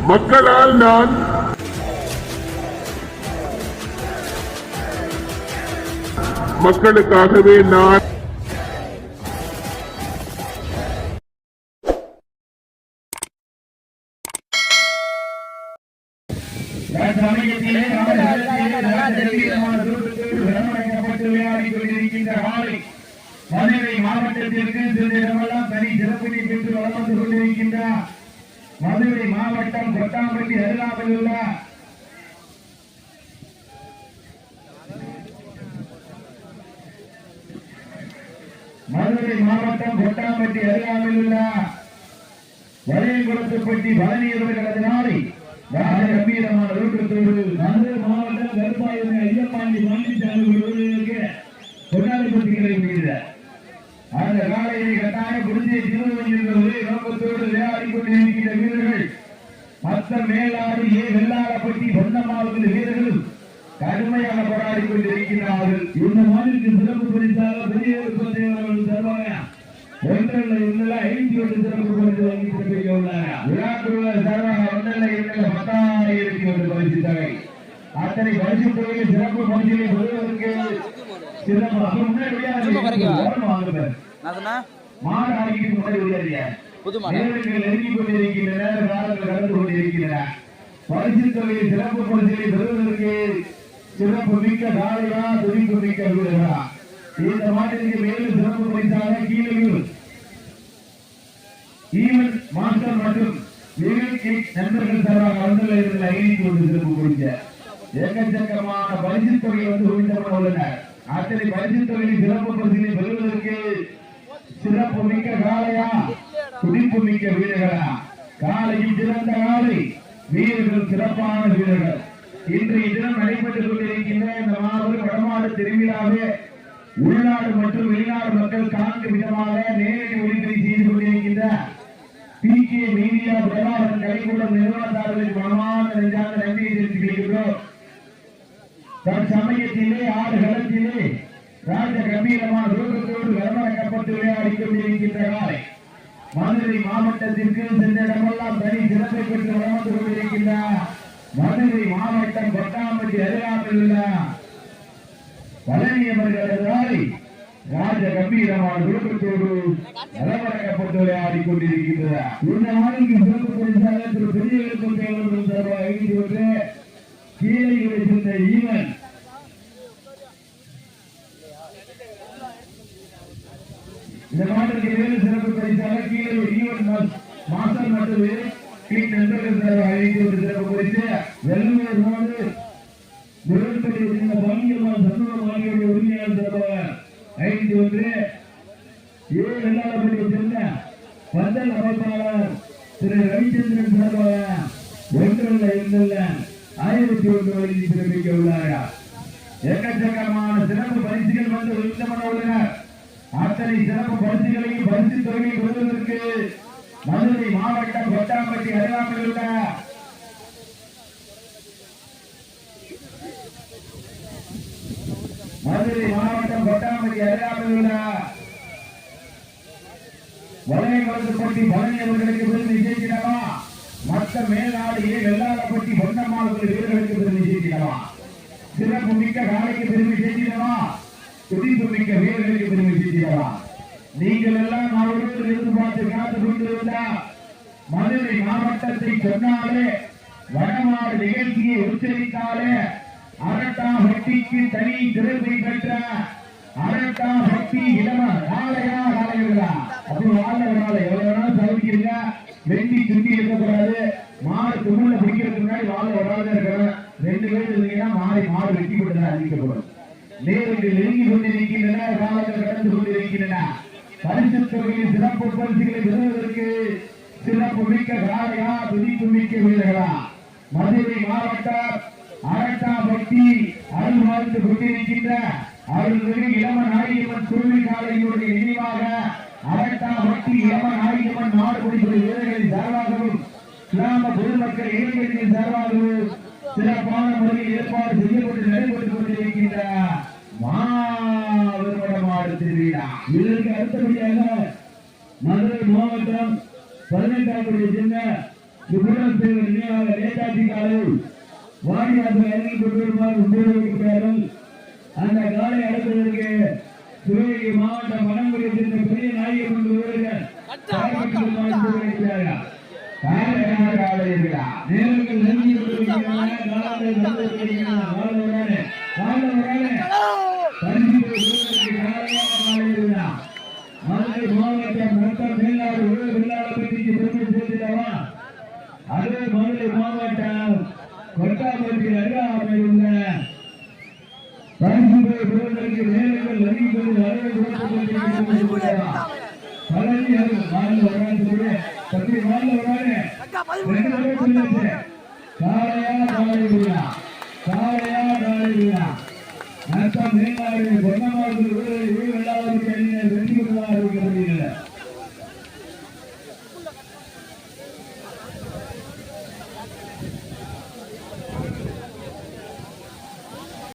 மக்களால் நான் மக்களுக்காகவே நான் மதுரை மாவட்டத்திற்கு இடமெல்லாம் தனி சிறப்பினை பெற்று வளம் வந்து கொண்டிருக்கின்றார். மதுரை மாவட்டம் கொட்டாம்பட்டி அருகாமையில் உள்ள வளையங்குளத்துப்பட்டி பழனியவர்களது நாளை ராஜ கம்பீரமான ஊற்றத்தோடு மதுரை மாவட்டம் கருப்பாயுமே ஐயப்பாண்டி பழனிசாமி கொண்டாடப்பட்டுகளை முடிகிறார். அந்த காலையை கட்டாய குடிசை திருவள்ளுவர் ஒரே நோக்கத்தோடு விளையாடி கொண்டிருக்கின்ற வீரர்கள் மற்ற மேலாடு வெள்ளாளப்பட்டி பொன்னம்மாவட்ட வீரர்களும் கடுமையாக போராடி கொண்டிருக்கிறார்கள். இந்த மாநிலத்திற்கு சிறப்பு பரிசாக பெரிய தருவாங்க. ஒன்றல்ல 5 சிறப்பு பரிசு வாங்கி சிறப்பிக்க உள்ளார். விழாக்குழுவர் சார்பாக 10,000 பரிசு தொகை. அத்தனை பரிசு தொகையில் சிறப்பு பரிசிலை பெறுவதற்கு சிறப்பு மிக்க காலையா துடிப்பு மிக்க வீரர்களா இந்த மாநிலத்திற்கு மேலும் சிறப்பு பரிசாக கீழையூர் ஈவன் மாஸ்டர் மற்றும் நண்பர்கள் சார்பாக 5,000 சிறப்பு குறித்த ஏக்கச்சக்கமான பரிசு தொகை வந்து குவிக்கப்பட உள்ளனர். அத்தனை பரிசு தொகையை சிறப்பு பரிசினை பெறுவதற்கு சிறப்பு மிக்க காலையா துடிப்பு மிக்க வீரர்களா காலையில் சிறந்த காலை வீரர்கள் சிறப்பான வீரர்கள். இன்றைய தினம் நடைபெற்றுக் கொண்டிருக்கின்ற இந்த மாபெரும் வடமாடு திருவிழாவே உள்நாடு மற்றும் வெளிநாடு மக்கள் காண்கும் விதமாக நேரடி ஒளிபரப்பு செய்து கொண்டிருக்கின்ற PK மீடியா பிரபாகரன் கலைக்கூடம் நிறுவனத்தாளர்களுக்கு மனமான நெஞ்சார்ந்த நன்றியை தெரிவித்துக் கொள்கிறோம். தற்சமயத்திலே ஆடுகளத்திலே ராஜ கம்பீரமான ரூபத்தோடு வரவழைக்கப்பட்டு விளையாடி கொண்டிருக்கின்ற காலை மதுரை மாவட்டத்திற்கு சென்ற இடமெல்லாம் தனி சிறப்பை பெற்று வளர்ந்து கொண்டிருக்கின்றார். மதுரை மாவட்டம் கொட்டாம்பட்டி அருகாமையில் உள்ள பழனியவர்களால் ராஜ கம்பீரமான ரூபத்தோடு வரவழைக்கப்பட்டு விளையாடி கொண்டிருக்கின்றார். இந்த நாளைக்கு சிறப்பு பரிசாக திரு பெரிய கீழே இருந்த ஈவன் இந்த மாவட்டத்திற்கு வேறு சிறப்பு பரிசாக கீழே ஈவன் மாஸ்டர் மற்றும் நண்பர்கள் சிறப்பு பரிசு வெள்ளூர் ரோடு உரிமையாளர் சிறப்பாக 5 வெள்ளாளப்பட்டியை சேர்ந்த பந்தல் அமைப்பாளர் திரு ரவிச்சந்திரன் சிறப்பாக 1,1 வழங்கி சிறப்பிக்க உள்ளார். ஏக்கச்சக்கமான சிறப்பு பரிசுகள் வந்து ஒழுங்கப்பட உள்ளனர். அத்தனை சிறப்பு பரிசுகளையும் பரிசு தொகையை பெறுவதற்கு மதுரை மாவட்டம் கொட்டாம்பட்டி அருகாமையில் உள்ள வளையங்குளத்துப்பட்டி பழனி அவர்களுக்கு பெருமை சேர்க்கிறவா மற்ற மேலாடு வெள்ளாளப்பட்டி பொன்னம்மாள் வீரர்களுக்கு பெருமை சேர்க்கிறவா சிறப்பு மிக்க காலைக்கு பெருமை சேர்க்கிறவா துடிப்பு மிக்க வீரர்களுக்கு பெருமை சேர்க்கிறவா நீங்கள் எல்லாம் அவரோடு எதிர்பார்த்து காத்துக் கொண்டிருந்தால் மதுரை மாவட்டத்தை சொன்னாலே வடமாடு நிகழ்ச்சியை உச்சரித்தாலே அரட்டா பக்திக்கு தனி சிறப்பை பெற்ற அரட்டா பக்தி இளம காலையா காலையா அப்படி வாழ்ந்த எவ்வளவு வேணாலும் சமைக்கிறீங்க வெண்டி சுண்டி இருக்கக்கூடாது. மாடு துணுல பிடிக்கிறதுக்கு முன்னாடி வாழ வராத இருக்கணும். 2 பேர் இருந்தீங்கன்னா மாடு வெட்டி கொண்டுதான் அறிவிக்கப்படும். நேரங்கள் நெருங்கி கொண்டிருக்கின்றன. காலங்கள் கடந்து கொண்டிருக்கின்றன. பரிசு தொகையில் சிறப்பு பரிசுகளை பெறுவதற்கு சிறப்பு மிக்க காலையா துடிப்பு மிக்க வீரர்களா மதுரை மாவட்டம் அரட்டா பக்தி அருள் வாழ்ந்து கொண்டிருக்கின்ற அருள்மிகு இளம நாயகம்மன் குருவி காலையினுடைய நினைவாக அரட்டா பக்தி இளம நாயகம்மன் நாடுபடி வீரர்களின் சார்பாகவும் கிராம பொதுமக்கள் இளைஞர்களின் சார்பாகவும் சிறப்பான முறையில் ஏற்பாடு செய்யப்பட்டு நடைபெற்றுக் கொண்டிருக்கின்ற மாவட்ட திருவிழா. இதற்கு அடுத்தபடியாக மதுரை மாவட்டம் 18ஆம் சேர்ந்த சுப்பிரமணிய தேவர் நினைவாக நேதாஜி காலை வாடிவாசல் அருகில் கொண்டிருப்பார் உபயோகிக்கிறார்கள். அந்த காலை அடக்குவதற்கு சிவகங்கை மாவட்டம் மணங்குடியை சேர்ந்த பெரிய நாயகன் வீரர்கள் நேரங்கள் நெருங்கி கொண்டிருக்கின்றன. காலங்கள் வந்து கொண்டிருக்கின்றன. மதுரை மாவட்டம் மொத்தம் மேலாடு வெள்ளாளப்பட்டிக்கு பெருமை சேர்த்துள்ளவா. அதே மதுரை மாவட்டம் கொட்டாம்பட்டி அருகாமையில் உள்ள பரிசுகளை பெறுவதற்கு நேரங்கள் நெருங்கி கொண்டு வரவை கொடுத்துக் கொண்டிருக்கின்றன. பழனி மாநில வராது பற்றி மாநில வராது காளையா காளை விழா காளையா காளை விழா நத்தம் மேலாடு பொன்னமாவது வெள்ளாளப்பட்டி